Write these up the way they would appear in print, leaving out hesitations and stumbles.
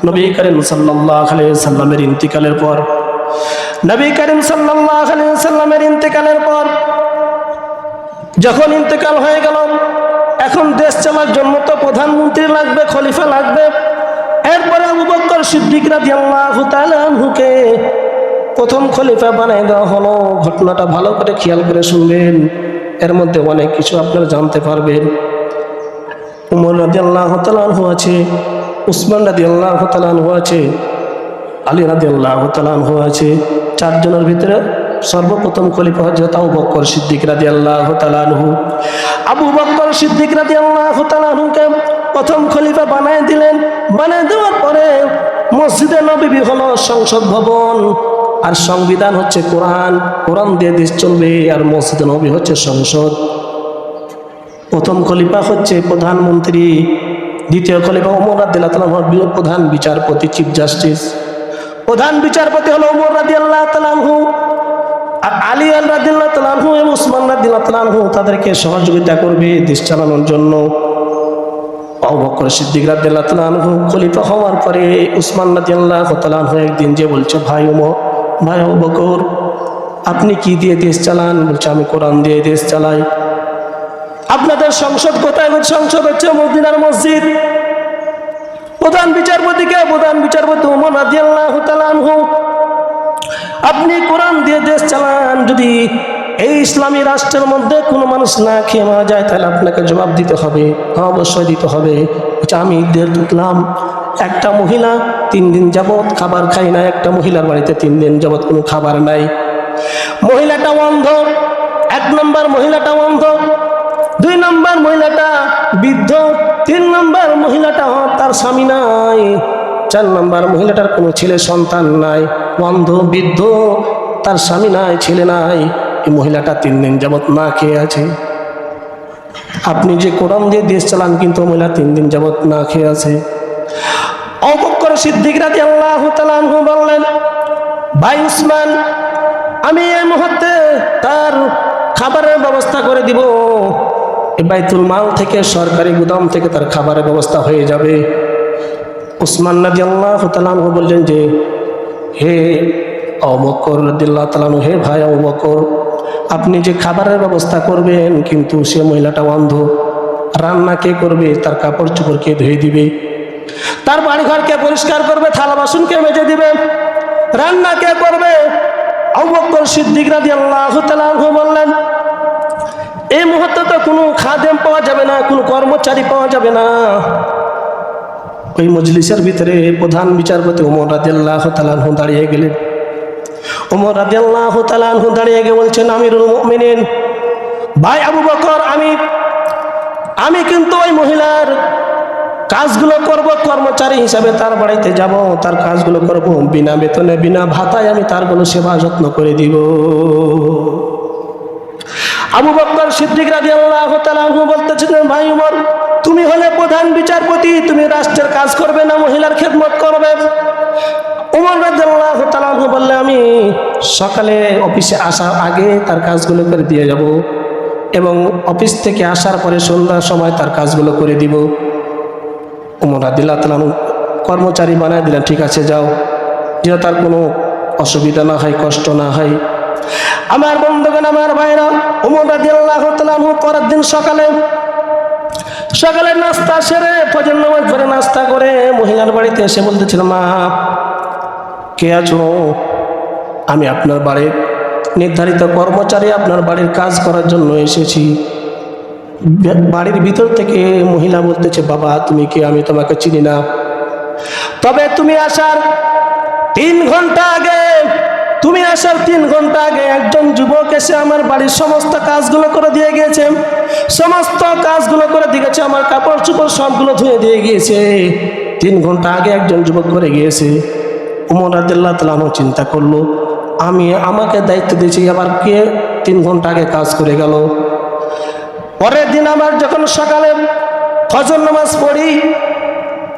নবী করিম সাল্লাল্লাহু আলাইহি সাল্লামের ইন্তিকালের পর নবী করিম সাল্লাল্লাহু আলাইহি সাল্লামের ইন্তিকালের পর যখন ইন্তেকাল হয়ে গেল, এখন দেশ চালার জন্য তো প্রধানমন্ত্রী লাগবে, খলিফা লাগবে। এরপরে আবু বকর সিদ্দিক রাদিয়াল্লাহু তাআলা আনহুকে প্রথম খলিফা বানায় দেওয়া হলো। ঘটনাটা ভালো করে খেয়াল করে শুনবেন, এর মধ্যে অনেক কিছু আপনারা জানতে পারবেন। উমর রাদিয়াল্লাহু তাআলা আনহু আছে, উসমান রাদিয়াল্লাহু তাআলা আনহু আছে, আলী রাদিয়াল্লাহু তাআলা আনহু আছে। চারজনের ভিতরে সর্বপ্রথম খলিফা হযরত আবু বকর সিদ্দিক রাদিয়াল্লাহু তাআলা আনহু। আবু বকর সিদ্দিক রাদিয়াল্লাহু তাআলা আনহুকে প্রথম খলিফা বানায় দিলেন। বানায় দেওয়ার পরে মসজিদে নববী হলো সংসদ ভবন, আর সংবিধান হচ্ছে কোরআন। কোরআন দিয়ে দেশ চলবে, আর মসজিদে নববী হচ্ছে সংসদ। প্রথম খলিফা হচ্ছে প্রধানমন্ত্রী, দ্বিতীয় খলিফা ওমর রাদিয়াল্লাহু তাআলা আনহু প্রধান বিচারপতি, চিফ জাস্টিস। প্রধান বিচারপতি হলো ওমর রাদিয়াল্লাহু তাআলা আনহু, আর আলী রাদিয়াল্লাহু তাআলা আনহু এবং উসমান রাদিয়াল্লাহু তাআলা আনহু তাদেরকে সহযোগিতা করবে দেশ চালানোর জন্য। আবু বকর সিদ্দিক রাদিয়াল্লাহু তাআলা আনহু খলিফা হওয়ার পরে উসমান রাদিয়াল্লাহু তাআলা আনহু একদিন যে বলছে, ভাই ওমর, ভাই আবু বকর, আপনি কি দিয়ে দেশ চালান? বলছে, আমি কোরআন দিয়ে দেশ চালাই। আপনাদের সংসদ কোথায়? সংসদ হচ্ছে মদিনার মসজিদ। প্রধান বিচারপতিকে? প্রধান বিচারপতি ওমর রাদিয়াল্লাহু তাআলা আনহু। আপনি কোরআন দিয়ে দেশ চালান, যদি এই ইসলামী রাষ্ট্রের মধ্যে কোনো মানুষ না খেয়ে মারা যায় তাহলে আপনাকে জবাব দিতে হবে। হ্যাঁ, অবশ্যই দিতে হবে। আমি দেখলাম একটা মহিলা 3 দিন যাবৎ খাবার খায় না, একটা মহিলার বাড়িতে 3 দিন যাবৎ কোনো খাবার নাই। মহিলাটা অন্ধ, 1 নম্বর মহিলাটা অন্ধ, 2 নম্বর মহিলাটা বৃদ্ধ, 3 নম্বর মহিলাটা তার স্বামী নাই, 4 নম্বর মহিলাটার কোনো ছেলে সন্তান নাই। অন্ধ, বৃদ্ধ, তার স্বামী নাই, ছেলে নাই। এই মহিলাটা 3 দিন যাবৎ না খেয়ে আছে। আপনি যে কোরআন দিয়ে দেশ চালান, কিন্তু মহিলা 3 দিন যাবৎ না খেয়ে আছে। আবু বকর সিদ্দিক রাদিয়াল্লাহু তাআলা আনহু বললেন, ভাই উসমান, আমি এই মুহূর্তে তার খাবারের ব্যবস্থা করে দিব। এই বাইতুল মাল থেকে, সরকারি গুদাম থেকে তার খাবারের ব্যবস্থা হয়ে যাবে। উসমান রাদিয়াল্লাহু তাআলা আনহু বললেন যে, হে আবু বকর রাদিয়াল্লাহু তাআলা আনহু, হে ভাই আবু বকর, আপনি যে খাবারের ব্যবস্থা করবেন, কিন্তু সে মহিলাটা অন্ধ, রান্না কে করবে? তার কাপড় চোপড় কে ধুয়ে দিবে? তার বাড়িঘর কে পরিষ্কার করবে? থালা বাসন কে মেজে দিবে? রান্না কে করবে? আবু বকর সিদ্দিক রাদিয়াল্লাহু তাআলা আনহু বললেন, এই মুহূর্তে তো কোনো খাদেম পাওয়া যাবে না, কোনো কর্মচারী পাওয়া যাবে না। ওই মজলিসের ভিতরে প্রধান বিচারপতি ওমর রাদিয়াল্লাহু তাআলা আনহু দাঁড়িয়ে গেলেন। ওমর রাদিয়াল্লাহু তাআলা আনহু দাঁড়িয়ে গিয়ে বলছেন, আমিরুল মুমিনিন, ভাই আবু বকর, আমি কিন্তু ওই মহিলার কাজগুলো করব, কর্মচারী হিসাবে তার বাড়িতে যাব, তার কাজগুলো করব, বিনা বেতনে, বিনা ভাতায় আমি তার কোনো সেবা যত্ন করে দিব। আবু বকর সিদ্দিক রাদিয়াল্লাহু তাআলা আনহু বলতেছেন, ভাই ওমর, তুমি হলে প্রধান বিচারপতি, তুমি রাষ্ট্রের কাজ করবে না মহিলার খেদমত করবে? ওমর রাদিয়াল্লাহু তাআলা আনহু বললেন, আমি সকালে অফিসে আসার আগে তার কাজগুলো করে দিয়ে যাব, এবং অফিস থেকে আসার পরে সন্ধ্যার সময় তার কাজগুলো করে দিব। ওমর রাদিয়াল্লাহু তাআলা আনহু কর্মচারী বানায় দিলেন, ঠিক আছে যাও, যেন তার কোনো অসুবিধা না হয়, কষ্ট না হয়। আমার বন্ধুগণ, আমার ভাইরা, ওমর রাদিয়াল্লাহু তাআলা আনহু পরের দিন সকালে নাস্তা সেরে, ফজর নামাজ পড়ে নাস্তা করে মহিলার বাড়িতে এসে বলতেছিল, মা, কে আছো? আমি আপনার বাড়ির নির্ধারিত কর্মচারী, আপনার বাড়ির কাজ করার জন্য এসেছি। বাড়ির ভিতর থেকে মহিলা বলতেছে, বাবা, তুমি কে? আমি তোমাকে চিনি না, তবে তুমি আসার 3 ঘন্টা আগে, একজন যুবক এসে আমার বাড়ির সমস্ত কাজগুলো করে দিয়ে গিয়েছে, আমার কাপড় চোপড় সবগুলো ধুয়ে দিয়ে গিয়েছে। 3 ঘন্টা আগে একজন যুবক করে গিয়েছে। ওমর রাদিয়াল্লাহু তাআলা আনহু চিন্তা করলো, আমাকে দায়িত্ব দিয়েছে, আবার কে 3 ঘন্টা আগে কাজ করে গেল? পরের দিন আবার যখন সকালে ফজর নামাজ পড়ি,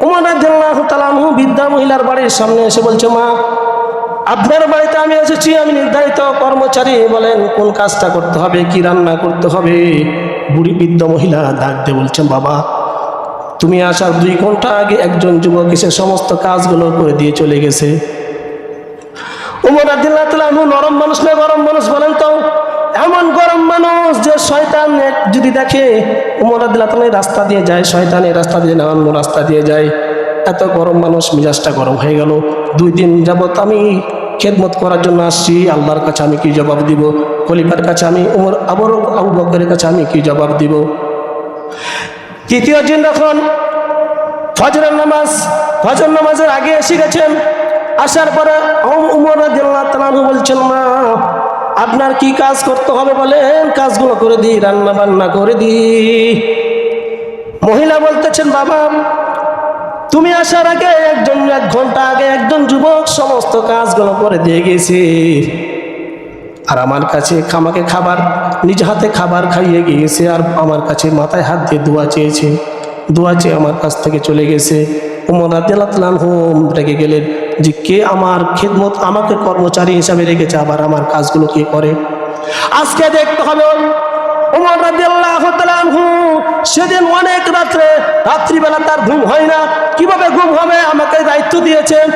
ওমর রাদিয়াল্লাহু তাআলা আনহু বৃদ্ধা মহিলার বাড়ির সামনে এসে বলছে, মা, আপনার বাড়িতে আমি এসেছি, আমি নির্ধারিত কর্মচারী, বলেন কোন কাজটা করতে হবে, কি রান্না করতে হবে? বুড়ি বৃদ্ধ মহিলা ডাক দিয়ে বলছেন, বাবা, তুমি আসার 2 ঘন্টা আগে একজন যুবক এসে সমস্ত কাজগুলো করে দিয়ে চলে গেছে। উমর রাদিয়াল্লাহু তাআলা নরম মানুষ না গরম মানুষ বলেন তো? এমন গরম মানুষ যে শয়তান যদি দেখে উমর রাদিয়াল্লাহু তাআলা রাস্তা দিয়ে যায়, শয়তানের রাস্তা দিয়ে না অন্য রাস্তা দিয়ে যায়। এত গরম মানুষ, মিজাজটা গরম হয়ে গেল। 2 দিন যাবত আমি খেদমত করার জন্য আসছি, আল্লাহর কাছে আমি কি জবাব দিব? খলিফার কাছে আমি আবু বকরের কাছে আমি কি জবাব দিব? 3য় দিন যখন ফজর নামাজের আগে এসে গেছেন, আসার পরে উমর রাদিয়াল্লাহু তাআলা বলছেন, মা আপনার কি কাজ করতে হবে বলেন, কাজগুলো করে দিই, রান্না বান্না করে দিই। মহিলা বলতেছেন, বাবা তুমি আসার আগে 1 ঘন্টা আগে একজন যুবক সমস্ত কাজগুলো করে দিয়ে গেছে, আর আমার কাছে আমাকে খাবার, নিজ হাতে খাবার খাইয়ে গিয়েছে, আর আমার কাছে মাথায় হাত দিয়ে দোয়া চেয়েছে, দোয়া চেয়ে আমার কাছ থেকে চলে গেছে। উমর রাদিয়াল্লাহু তাআলা রেগে গেলেন যে কে আমার খেদমত, আমাকে কর্মচারী হিসাবে রেখেছে, আবার আমার কাজগুলো কে করে? আজকে দেখতে হবে উমর রাদিয়াল্লাহু তাআলা সেদিন অনেক রাত্রিবেলা তার ঘুম হয় না। কিভাবে ঘুম হবে? আমাকে দায়িত্ব দিয়েছেন।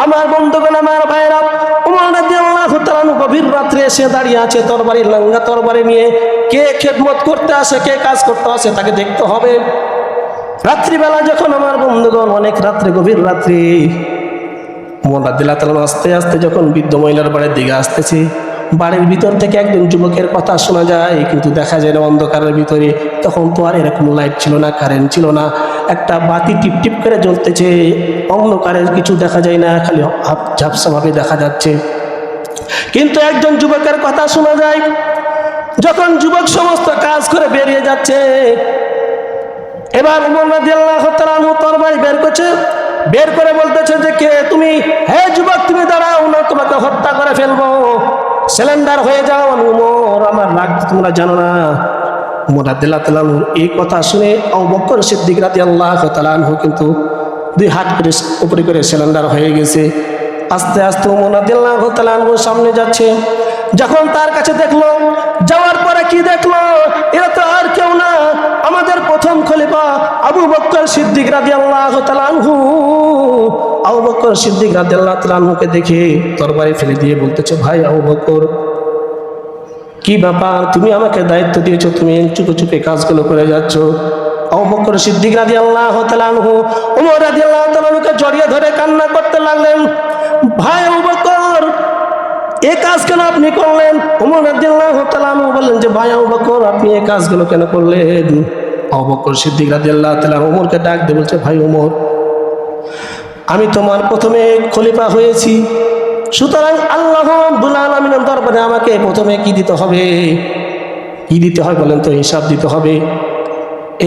আমার বন্ধুগণ, আমার ভাইরা, উমর রাদিয়াল্লাহু তাআলা গভীর রাত্রে এসে দাঁড়িয়ে আছে তরবারি, লাঙ্গা তরবারি নিয়ে। কে খেদমত করতে আসে, কে কাজ করতে আসে তাকে দেখতে হবে। রাত্রিবেলা যখন আমার বন্ধুগণ অনেক রাত্রে, গভীর রাত্রি, উমর রাদিয়াল্লাহু তাআলা আস্তে আস্তে যখন বৃদ্ধ মহিলার বাড়ির দিকে আসতেছে, বাড়ির ভিতর থেকে একজন যুবকের কথা শোনা যায়, কিন্তু দেখা যায় না অন্ধকারের ভিতরে। তখন তো আর এরকম লাইট ছিল না, কারেন্ট ছিল না, একটা বাতি টিপ টিপ করে জ্বলতেছে, অন্ধকারের কিছু দেখা যায় না, খালি ঝাপসাভাবে দেখা যাচ্ছে। কিন্তু একজন যুবকের কথা শোনা যায়। যখন যুবক সমস্ত কাজ করে বেরিয়ে যাচ্ছে, এবার উমর রাদিয়াল্লাহু তাআলা তরবারি বের করে বলতেছে যে কে তুমি? হে যুবক, তুমি দাঁড়াও না, তোমাকে হত্যা করে ফেলবো, সিলিন্ডার হয়ে যাও। উমর, আমার রাগ তোমরা জানো না। উমর রাদিয়াল্লাহু তাআলা এই কথা শুনে আবু বকর সিদ্দিক রাদিয়াল্লাহু তাআলা কিন্তু 2 হাত করে উপরে করে সিলিন্ডার হয়ে গেছে। আস্তে আস্তে উমর রাদিয়াল্লাহু তাআলা সামনে যাচ্ছে। যখন তার কাছে দেখলো, যাওয়ার পরে কি দেখলো? এরা তো আর কেউ না, আমাদের প্রথম খলিফা আবু বকর সিদ্দিক রাদিয়াল্লাহু তাআলা। আবু বকর সিদ্দিক রাদিয়াল্লাহু তাআলাকে দেখে তরবারি ফেলে দিয়ে বলতেছে, ভাই আবু বকর, কি ব্যাপার? তুমি আমাকে দায়িত্ব দিয়েছো, তুমি চুপে চুপে কাজগুলো করে যাচ্ছ। আবু বকর সিদ্দিক রাদিয়াল্লাহু তাআলা উমর রাদিয়াল্লাহু তাআলাকে জড়িয়ে ধরে কান্না করতে লাগলেন, ভাই আবু বকর, এই কাজ কেন আপনি করলেন? উমর রাদিয়াল্লাহু তাআলা বললেন যে ভাই আবু বকর, আপনি এই কাজগুলো কেন করলেন? আবু বকর সিদ্দিক রাদিয়াল্লাহু তাআলা উমরকে ডাক দিয়ে বলছে, ভাই উমর, আমি তোমার প্রথমে খলিফা হয়েছি, সুতরাং আল্লাহ রাব্বুল আলামিনের দরবারে আমাকে প্রথমে কি দিতে হবে? কি দিতে হয় বলেন তো? হিসাব দিতে হবে।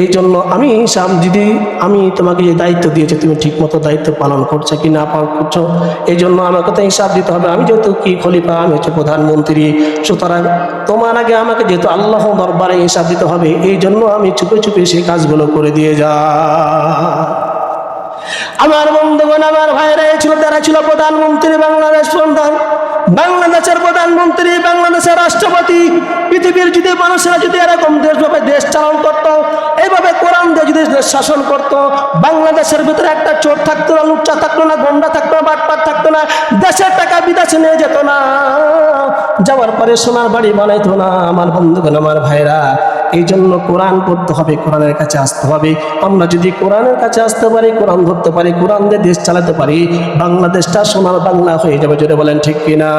এই জন্য আমি হিসাব দিদি, আমি তোমাকে যে দায়িত্ব দিয়েছি, তুমি ঠিক মতো দায়িত্ব পালন করছো কি না পালন করছো, এই জন্য আমাকে তো হিসাব দিতে হবে। আমি যেহেতু কি খলিফা, আমি হচ্ছে প্রধানমন্ত্রী, সুতরাং তোমার আগে আমাকে যেহেতু আল্লাহ দরবারে হিসাব দিতে হবে, এই জন্য আমি চুপে চুপে সেই কাজগুলো করে দিয়ে যা। আমার বন্ধুগণ, আমার ভাইরা, তারা ছিল প্রধানমন্ত্রী, বাংলাদেশের প্রধানমন্ত্রী, বাংলাদেশের রাষ্ট্রপতি। পৃথিবীর যদি মানুষেরা যদি এরকম দেশ চালন করত, এইভাবে কোরআন দিয়ে যদি দেশ শাসন করত, বাংলাদেশের ভিতরে একটা চোর থাকতো না, লুচ্চা থাকতো না, গন্ডা থাকতো না, বাটপাট থাকতো না, দেশের টাকা বিদেশে নিয়ে যেত না, যাওয়ার পরে সোনার বাড়ি বানাইতো না। আমার বন্ধুগণ, আমার ভাইরা, এই জন্য কোরআন পড়তে হবে, কোরআনের কাছে আসতে হবে। আমরা যদি কোরআনের কাছে আসতে পারি, কোরআন ধরতে পারি, কোরআন দিয়ে দেশ চালাতে পারি, বাংলাদেশটা সোনার বাংলা হয়ে যাবে। জোরে বলেন ঠিক কিনা?